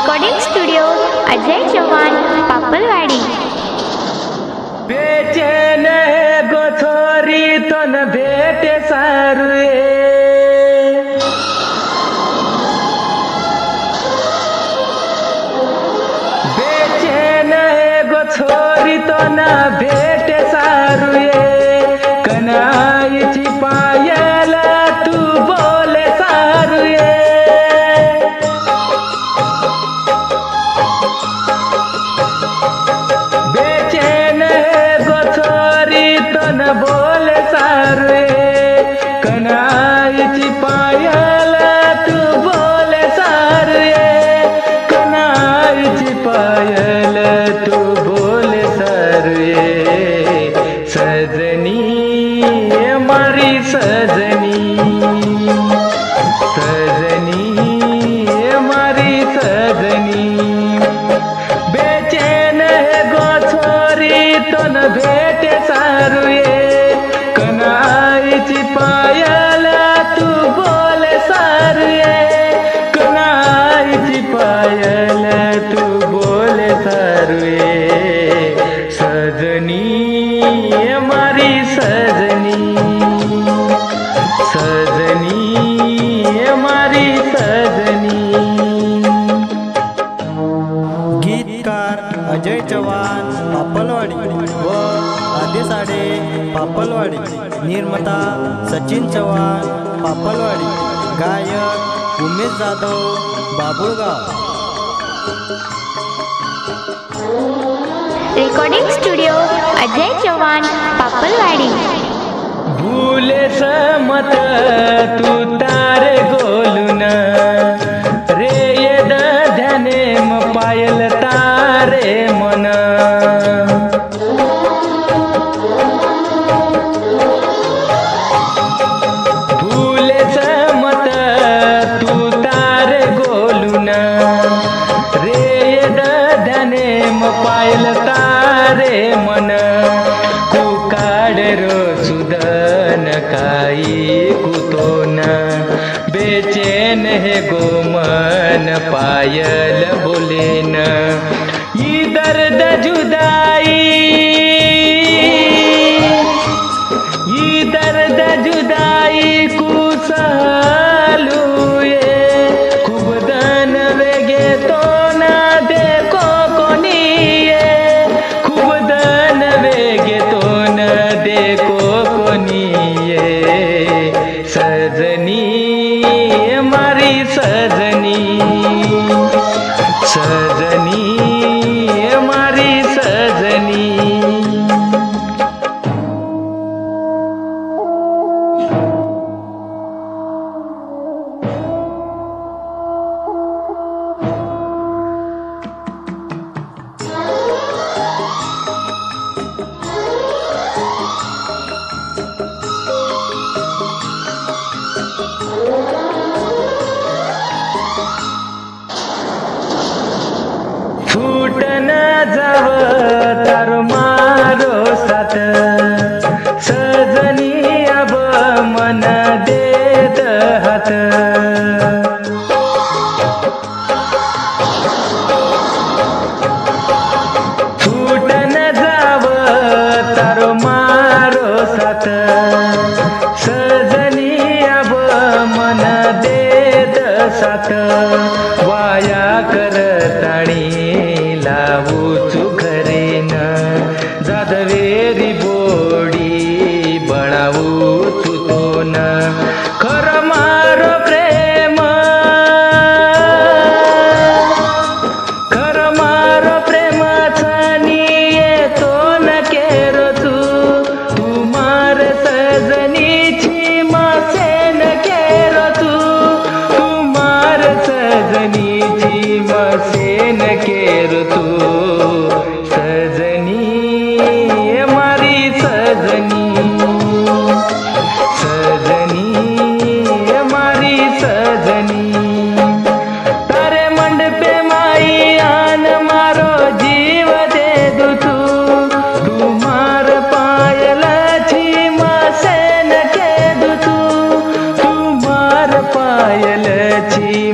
Recording studio Ajay Chavan Papalwadi. बेचैन है गोथोरी तो न भेटे सारुए, बेचैन है गोथोरी तो न भेटे सारुए, कनाईची पायल तू बोले सारुए। बेचैन है गोथोरी तो न बोले सारुए, कनाईची पायल तू बोले सारुए, कनाईची पायल तू बोले सारुए। सजनी ये मारी सजनी, सजनी ये मारी सजनी, बेचैन है गोछोरी तो न भेटे सारुए, कनाईची पायल तू बोले सारुए, कनाईची पायल तू बोले सारुए। सजनी ये मारी सजनी, सजनी ये मारी सजनी। गीतकार अजय चव्हाण पापलवाडी व आदेसाडे पापलवाडी, निर्माता सचिन चव्हाण पापलवाडी, गायक उमेश जाधव बाबुळगाव। Recording studio Ajay Chavan Papalwadi. भूले समत तू तारे गोलून रे ये ध्याने म पायल तारे मन, भूले समत तू तारे गोलून रे ये ध्याने म पायल तारे मन, कुकाड रो सुदन काई कुतोन, बेचैन है गोमन पायल बोलेन। ई दर्द जुदाई, ई दर्द जुदाई कुसलू ये, खूब दन वेगे तो ना देखो कोनी ये, खूब दन वेगे तो न देखो कोनी ये। सजनी ये मारी सजनी, सजनी ये मारी सजनी। फूट न जाव तारो मारो साथ, सजनी अब मन देत हात। फूट न जाव तारो मारो साथ, सजनी अब मन देत साथ। वाया करताणी लावूचु घरेन, जादवेरी बोडी बळावूचु तोन। खरं मारो प्रेम, खरं मारो प्रेम छानी येतो न केरो तू, तू मार सजनीची मसेन केरो तू, तू मार सजनीची मसेन केरो तू। सजनी ये मारी सजनी, सजनी ये मारी सजनी। तारे मंडपे माई आन मारो जीव दे दू तू, तू मार पायल छी मसेन के दू तू, तू मार पायल छी